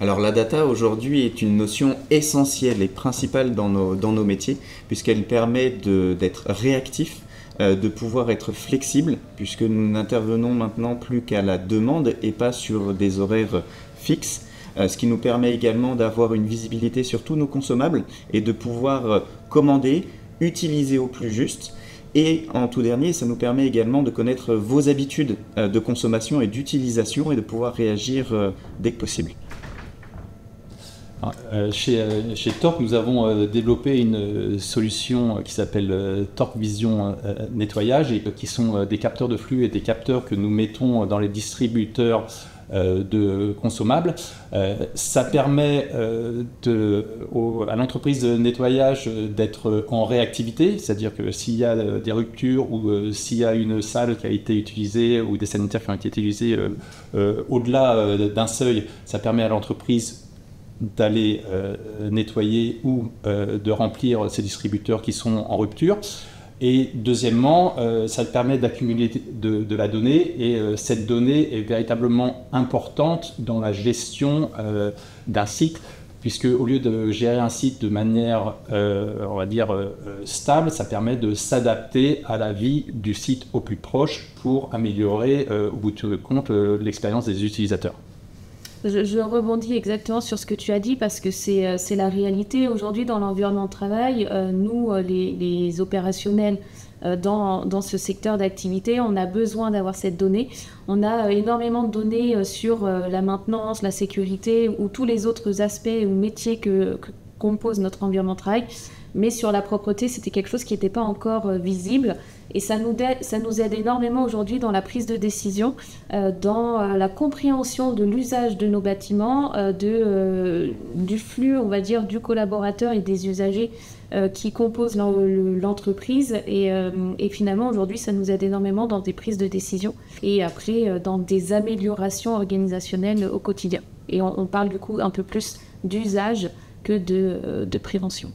Alors la data aujourd'hui est une notion essentielle et principale dans nos métiers, puisqu'elle permet d'être réactif, de pouvoir être flexible, puisque nous n'intervenons maintenant plus qu'à la demande et pas sur des horaires fixes, ce qui nous permet également d'avoir une visibilité sur tous nos consommables et de pouvoir commander, utiliser au plus juste. Et en tout dernier, ça nous permet également de connaître vos habitudes de consommation et d'utilisation et de pouvoir réagir dès que possible. Chez Torc, nous avons développé une solution qui s'appelle Torc Vision Nettoyage, et qui sont des capteurs de flux et des capteurs que nous mettons dans les distributeurs de consommables. Ça permet à l'entreprise de nettoyage d'être en réactivité, c'est-à-dire que s'il y a des ruptures ou s'il y a une salle qui a été utilisée ou des sanitaires qui ont été utilisés au-delà d'un seuil, ça permet à l'entreprise d'aller nettoyer ou de remplir ces distributeurs qui sont en rupture. Et deuxièmement, ça permet d'accumuler de la donnée, et cette donnée est véritablement importante dans la gestion d'un site, puisque au lieu de gérer un site de manière, on va dire, stable, ça permet de s'adapter à la vie du site au plus proche pour améliorer, au bout de compte, l'expérience des utilisateurs. Je rebondis exactement sur ce que tu as dit, parce que c'est la réalité aujourd'hui dans l'environnement de travail. Nous, les opérationnels dans ce secteur d'activité, on a besoin d'avoir cette donnée. On a énormément de données sur la maintenance, la sécurité ou tous les autres aspects ou métiers que compose notre environnement de travail. Mais sur la propreté, c'était quelque chose qui n'était pas encore visible. Et ça nous aide énormément aujourd'hui dans la prise de décision, dans la compréhension de l'usage de nos bâtiments, du flux, on va dire, du collaborateur et des usagers qui composent l'entreprise. Et finalement, aujourd'hui, ça nous aide énormément dans des prises de décision et après dans des améliorations organisationnelles au quotidien. Et on parle du coup un peu plus d'usage que de prévention.